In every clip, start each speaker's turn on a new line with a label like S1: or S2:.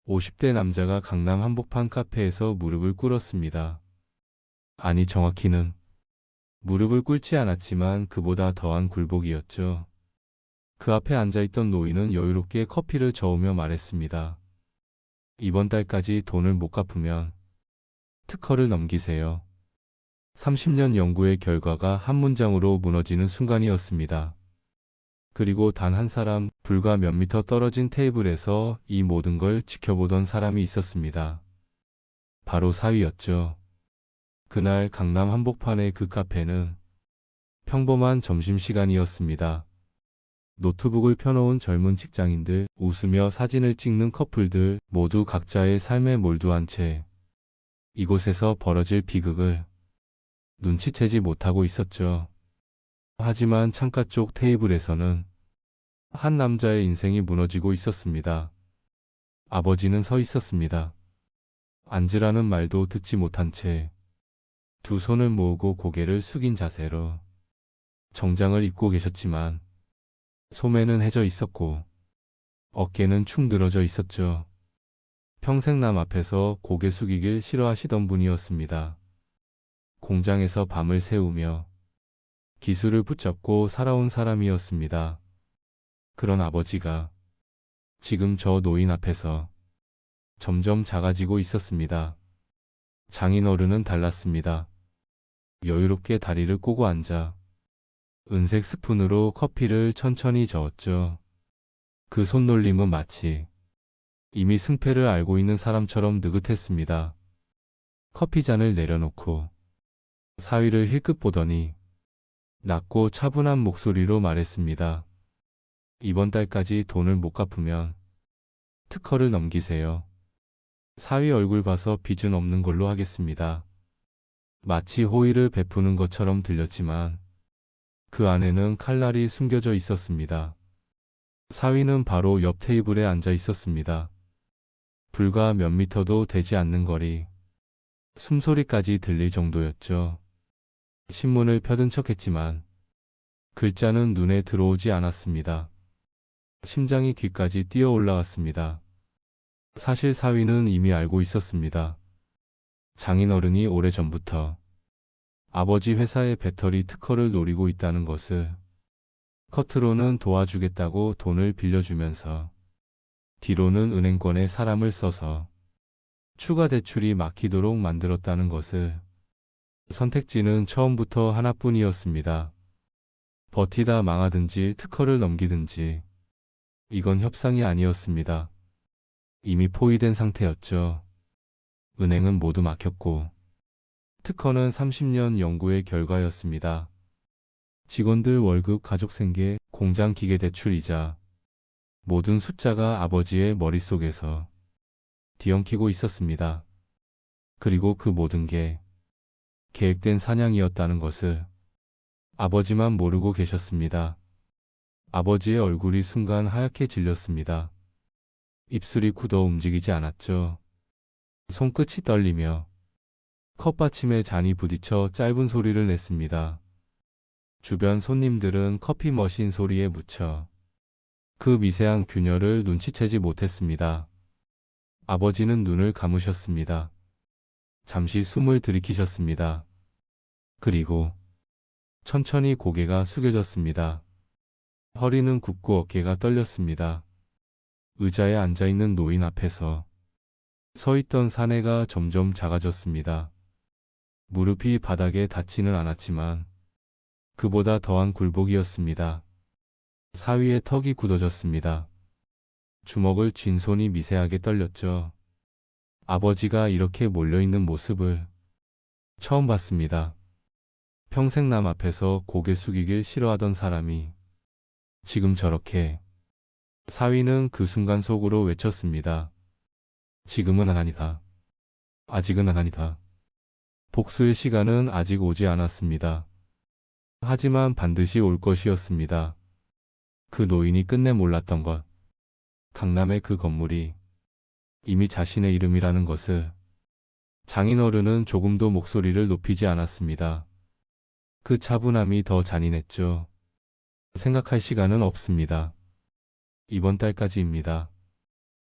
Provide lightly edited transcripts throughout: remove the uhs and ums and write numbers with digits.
S1: 50대 남자가 강남 한복판 카페에서 무릎을 꿇었습니다. 아니, 정확히는 무릎을 꿇지 않았지만 그보다 더한 굴복이었죠. 그 앞에 앉아있던 노인은 여유롭게 커피를 저으며 말했습니다. 이번 달까지 돈을 못 갚으면 특허를 넘기세요. 30년 연구의 결과가 한 문장으로 무너지는 순간이었습니다. 그리고 단 한 사람, 불과 몇 미터 떨어진 테이블에서 이 모든 걸 지켜보던 사람이 있었습니다. 바로 사위였죠. 그날 강남 한복판의 그 카페는 평범한 점심시간이었습니다. 노트북을 펴놓은 젊은 직장인들, 웃으며 사진을 찍는 커플들, 모두 각자의 삶에 몰두한 채 이곳에서 벌어질 비극을 눈치채지 못하고 있었죠. 하지만 창가 쪽 테이블에서는 한 남자의 인생이 무너지고 있었습니다. 아버지는 서 있었습니다. 앉으라는 말도 듣지 못한 채 두 손을 모으고 고개를 숙인 자세로 정장을 입고 계셨지만 소매는 해져 있었고 어깨는 축 늘어져 있었죠. 평생 남 앞에서 고개 숙이길 싫어하시던 분이었습니다. 공장에서 밤을 새우며 기술을 붙잡고 살아온 사람이었습니다. 그런 아버지가 지금 저 노인 앞에서 점점 작아지고 있었습니다. 장인어른은 달랐습니다. 여유롭게 다리를 꼬고 앉아 은색 스푼으로 커피를 천천히 저었죠. 그 손놀림은 마치 이미 승패를 알고 있는 사람처럼 느긋했습니다. 커피잔을 내려놓고 사위를 힐끗 보더니 낮고 차분한 목소리로 말했습니다. 이번 달까지 돈을 못 갚으면 특허를 넘기세요. 사위 얼굴 봐서 빚은 없는 걸로 하겠습니다. 마치 호의를 베푸는 것처럼 들렸지만 그 안에는 칼날이 숨겨져 있었습니다. 사위는 바로 옆 테이블에 앉아 있었습니다. 불과 몇 미터도 되지 않는 거리, 숨소리까지 들릴 정도였죠. 신문을 펴든 척했지만 글자는 눈에 들어오지 않았습니다. 심장이 귀까지 뛰어 올라왔습니다. 사실 사위는 이미 알고 있었습니다. 장인어른이 오래전부터 아버지 회사의 배터리 특허를 노리고 있다는 것을. 겉으로는 도와주겠다고 돈을 빌려주면서 뒤로는 은행권에 사람을 써서 추가 대출이 막히도록 만들었다는 것을. 선택지는 처음부터 하나뿐이었습니다. 버티다 망하든지 특허를 넘기든지. 이건 협상이 아니었습니다. 이미 포위된 상태였죠. 은행은 모두 막혔고 특허는 30년 연구의 결과였습니다. 직원들 월급, 가족 생계, 공장 기계 대출이자 모든 숫자가 아버지의 머릿속에서 뒤엉키고 있었습니다. 그리고 그 모든 게 계획된 사냥이었다는 것을 아버지만 모르고 계셨습니다. 아버지의 얼굴이 순간 하얗게 질렸습니다. 입술이 굳어 움직이지 않았죠. 손끝이 떨리며 컵받침에 잔이 부딪혀 짧은 소리를 냈습니다. 주변 손님들은 커피 머신 소리에 묻혀 그 미세한 균열을 눈치채지 못했습니다. 아버지는 눈을 감으셨습니다. 잠시 숨을 들이키셨습니다. 그리고 천천히 고개가 숙여졌습니다. 허리는 굽고 어깨가 떨렸습니다. 의자에 앉아있는 노인 앞에서 서 있던 사내가 점점 작아졌습니다. 무릎이 바닥에 닿지는 않았지만 그보다 더한 굴복이었습니다. 사위의 턱이 굳어졌습니다. 주먹을 쥔 손이 미세하게 떨렸죠. 아버지가 이렇게 몰려있는 모습을 처음 봤습니다. 평생 남 앞에서 고개 숙이길 싫어하던 사람이 지금 저렇게. 사위는 그 순간 속으로 외쳤습니다. 지금은 아니다. 아직은 아니다. 복수의 시간은 아직 오지 않았습니다. 하지만 반드시 올 것이었습니다. 그 노인이 끝내 몰랐던 것. 강남의 그 건물이 이미 자신의 이름이라는 것을. 장인어른은 조금도 목소리를 높이지 않았습니다. 그 차분함이 더 잔인했죠. 생각할 시간은 없습니다. 이번 달까지입니다.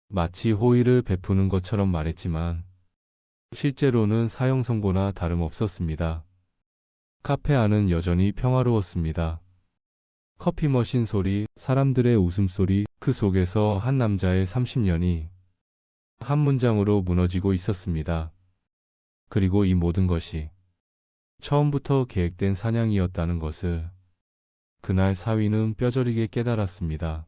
S1: 마치 호의를 베푸는 것처럼 말했지만 실제로는 사형 선고나 다름없었습니다. 카페 안은 여전히 평화로웠습니다. 커피 머신 소리, 사람들의 웃음소리, 그 속에서 한 남자의 30년이 한 문장으로 무너지고 있었습니다. 그리고 이 모든 것이 처음부터 계획된 사냥이었다는 것을 그날 사위는 뼈저리게 깨달았습니다.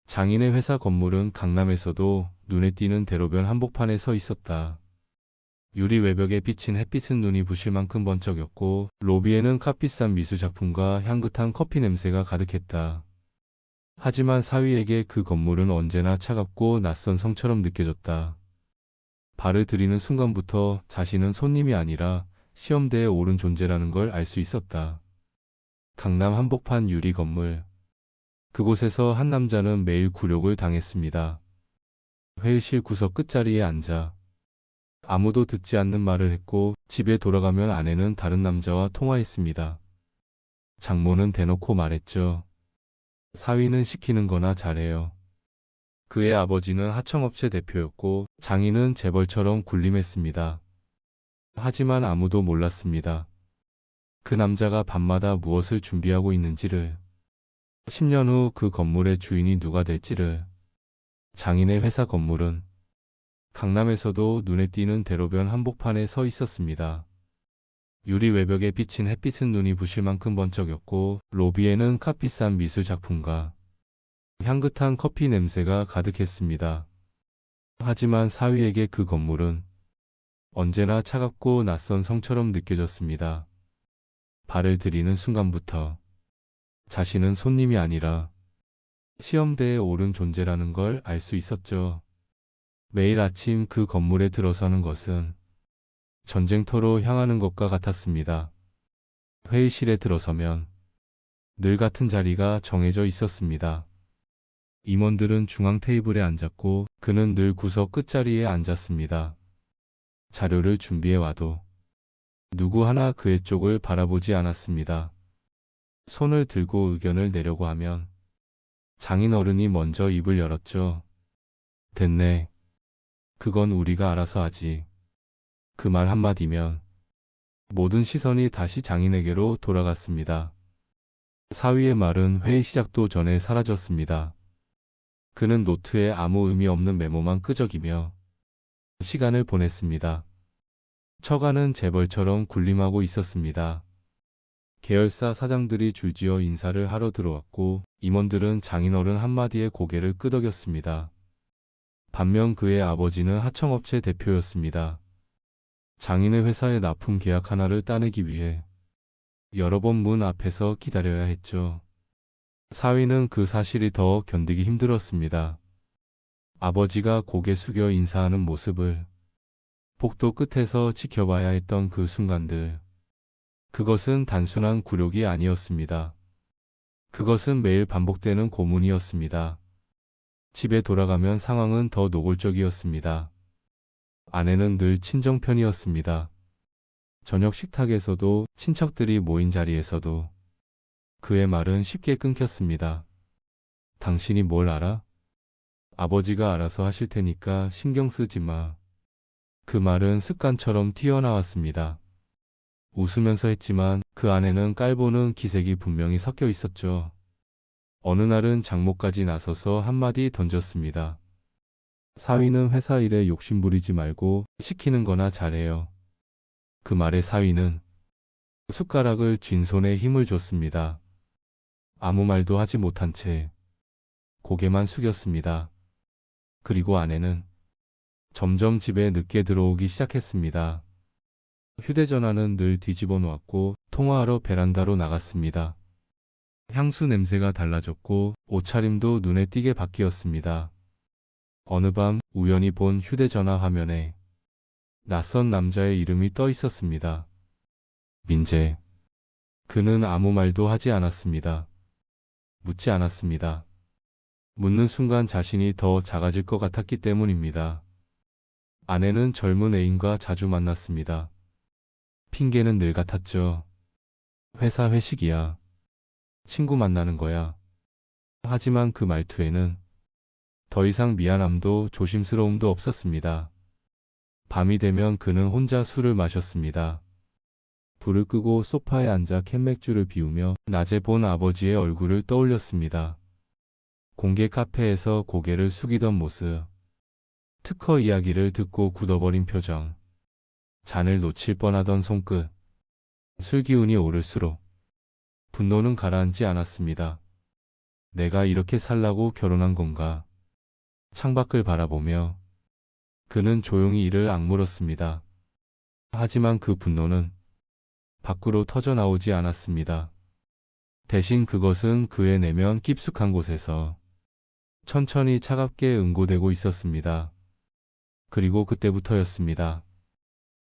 S1: 장인의 회사 건물은 강남에서도 눈에 띄는 대로변 한복판에 서 있었다. 유리 외벽에 비친 햇빛은 눈이 부실 만큼 번쩍였고 로비에는 값비싼 미술작품과 향긋한 커피 냄새가 가득했다. 하지만 사위에게 그 건물은 언제나 차갑고 낯선 성처럼 느껴졌다. 발을 들이는 순간부터 자신은 손님이 아니라 시험대에 오른 존재라는 걸 알 수 있었다. 강남 한복판 유리 건물. 그곳에서 한 남자는 매일 굴욕을 당했습니다. 회의실 구석 끝자리에 앉아 아무도 듣지 않는 말을 했고 집에 돌아가면 아내는 다른 남자와 통화했습니다. 장모는 대놓고 말했죠. 사위는 시키는 거나 잘해요. 그의 아버지는 하청업체 대표였고 장인은 재벌처럼 군림했습니다. 하지만 아무도 몰랐습니다. 그 남자가 밤마다 무엇을 준비하고 있는지를, 10년 후 그 건물의 주인이 누가 될지를. 장인의 회사 건물은 강남에서도 눈에 띄는 대로변 한복판에 서 있었습니다. 유리 외벽에 비친 햇빛은 눈이 부실 만큼 번쩍였고 로비에는 값비싼 미술 작품과 향긋한 커피 냄새가 가득했습니다. 하지만 사위에게 그 건물은 언제나 차갑고 낯선 성처럼 느껴졌습니다. 발을 들이는 순간부터 자신은 손님이 아니라 시험대에 오른 존재라는 걸 알 수 있었죠. 매일 아침 그 건물에 들어서는 것은 전쟁터로 향하는 것과 같았습니다. 회의실에 들어서면 늘 같은 자리가 정해져 있었습니다. 임원들은 중앙 테이블에 앉았고 그는 늘 구석 끝자리에 앉았습니다. 자료를 준비해 와도 누구 하나 그의 쪽을 바라보지 않았습니다. 손을 들고 의견을 내려고 하면 장인 어른이 먼저 입을 열었죠. 됐네. 그건 우리가 알아서 하지. 그 말 한마디면 모든 시선이 다시 장인에게로 돌아갔습니다. 사위의 말은 회의 시작도 전에 사라졌습니다. 그는 노트에 아무 의미 없는 메모만 끄적이며 시간을 보냈습니다. 처가는 재벌처럼 군림하고 있었습니다. 계열사 사장들이 줄지어 인사를 하러 들어왔고 임원들은 장인어른 한마디에 고개를 끄덕였습니다. 반면 그의 아버지는 하청업체 대표였습니다. 장인의 회사의 납품 계약 하나를 따내기 위해 여러 번 문 앞에서 기다려야 했죠. 사위는 그 사실이 더 견디기 힘들었습니다. 아버지가 고개 숙여 인사하는 모습을 복도 끝에서 지켜봐야 했던 그 순간들. 그것은 단순한 굴욕이 아니었습니다. 그것은 매일 반복되는 고문이었습니다. 집에 돌아가면 상황은 더 노골적이었습니다. 아내는 늘 친정편이었습니다. 저녁 식탁에서도 친척들이 모인 자리에서도 그의 말은 쉽게 끊겼습니다. 당신이 뭘 알아? 아버지가 알아서 하실 테니까 신경 쓰지 마. 그 말은 습관처럼 튀어나왔습니다. 웃으면서 했지만 그 안에는 깔보는 기색이 분명히 섞여 있었죠. 어느 날은 장모까지 나서서 한마디 던졌습니다. 사위는 회사 일에 욕심 부리지 말고 시키는 거나 잘해요. 그 말에 사위는 숟가락을 쥔 손에 힘을 줬습니다. 아무 말도 하지 못한 채 고개만 숙였습니다. 그리고 아내는 점점 집에 늦게 들어오기 시작했습니다. 휴대전화는 늘 뒤집어 놓았고 통화하러 베란다로 나갔습니다. 향수 냄새가 달라졌고 옷차림도 눈에 띄게 바뀌었습니다. 어느 밤 우연히 본 휴대전화 화면에 낯선 남자의 이름이 떠 있었습니다. 민재. 그는 아무 말도 하지 않았습니다. 묻지 않았습니다. 묻는 순간 자신이 더 작아질 것 같았기 때문입니다. 아내는 젊은 애인과 자주 만났습니다. 핑계는 늘 같았죠. 회사 회식이야. 친구 만나는 거야. 하지만 그 말투에는 더 이상 미안함도 조심스러움도 없었습니다. 밤이 되면 그는 혼자 술을 마셨습니다. 불을 끄고 소파에 앉아 캔맥주를 비우며 낮에 본 아버지의 얼굴을 떠올렸습니다. 공개 카페에서 고개를 숙이던 모습, 특허 이야기를 듣고 굳어버린 표정, 잔을 놓칠 뻔하던 손끝, 술 기운이 오를수록 분노는 가라앉지 않았습니다. 내가 이렇게 살라고 결혼한 건가? 창밖을 바라보며 그는 조용히 이를 악물었습니다. 하지만 그 분노는 밖으로 터져나오지 않았습니다. 대신 그것은 그의 내면 깊숙한 곳에서 천천히 차갑게 응고되고 있었습니다. 그리고 그때부터였습니다.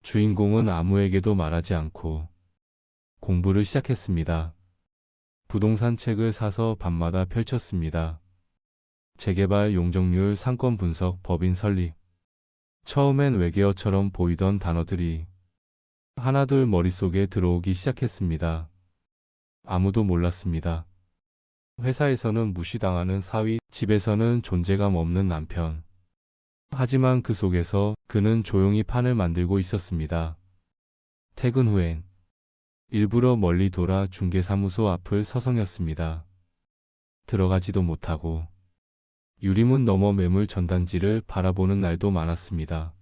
S1: 주인공은 아무에게도 말하지 않고 공부를 시작했습니다. 부동산 책을 사서 밤마다 펼쳤습니다. 재개발, 용적률, 상권 분석, 법인 설립. 처음엔 외계어처럼 보이던 단어들이 하나둘 머릿속에 들어오기 시작했습니다. 아무도 몰랐습니다. 회사에서는 무시당하는 사위, 집에서는 존재감 없는 남편. 하지만 그 속에서 그는 조용히 판을 만들고 있었습니다. 퇴근 후엔 일부러 멀리 돌아 중개사무소 앞을 서성였습니다. 들어가지도 못하고 유리문 너머 매물 전단지를 바라보는 날도 많았습니다.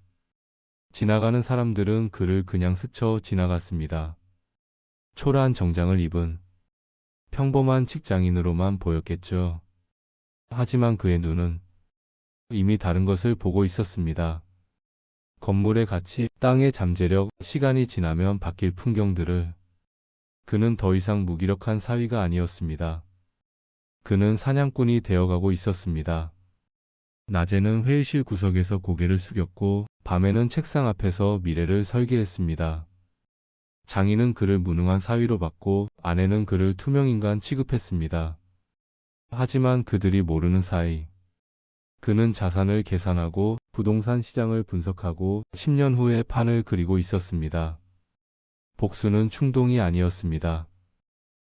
S1: 지나가는 사람들은 그를 그냥 스쳐 지나갔습니다. 초라한 정장을 입은 평범한 직장인으로만 보였겠죠. 하지만 그의 눈은 이미 다른 것을 보고 있었습니다. 건물의 가치, 땅의 잠재력, 시간이 지나면 바뀔 풍경들을. 그는 더 이상 무기력한 사위가 아니었습니다. 그는 사냥꾼이 되어가고 있었습니다. 낮에는 회의실 구석에서 고개를 숙였고 밤에는 책상 앞에서 미래를 설계했습니다. 장인은 그를 무능한 사위로 봤고 아내는 그를 투명인간 취급했습니다. 하지만 그들이 모르는 사이 그는 자산을 계산하고 부동산 시장을 분석하고 10년 후의 판을 그리고 있었습니다. 복수는 충동이 아니었습니다.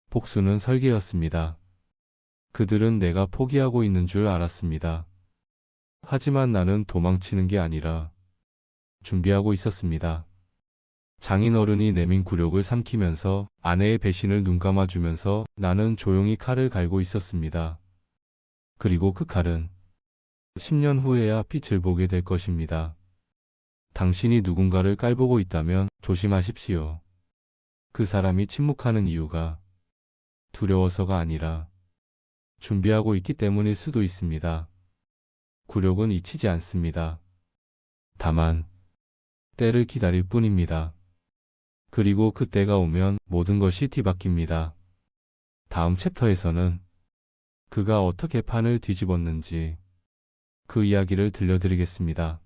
S1: 복수는 설계였습니다. 그들은 내가 포기하고 있는 줄 알았습니다. 하지만 나는 도망치는 게 아니라 준비하고 있었습니다. 장인어른이 내민 굴욕을 삼키면서 아내의 배신을 눈감아주면서 나는 조용히 칼을 갈고 있었습니다. 그리고 그 칼은 10년 후에야 빛을 보게 될 것입니다. 당신이 누군가를 깔보고 있다면 조심하십시오. 그 사람이 침묵하는 이유가 두려워서가 아니라 준비하고 있기 때문일 수도 있습니다. 굴욕은 잊히지 않습니다. 다만 때를 기다릴 뿐입니다. 그리고 그 때가 오면 모든 것이 뒤바뀝니다. 다음 챕터에서는 그가 어떻게 판을 뒤집었는지 그 이야기를 들려드리겠습니다.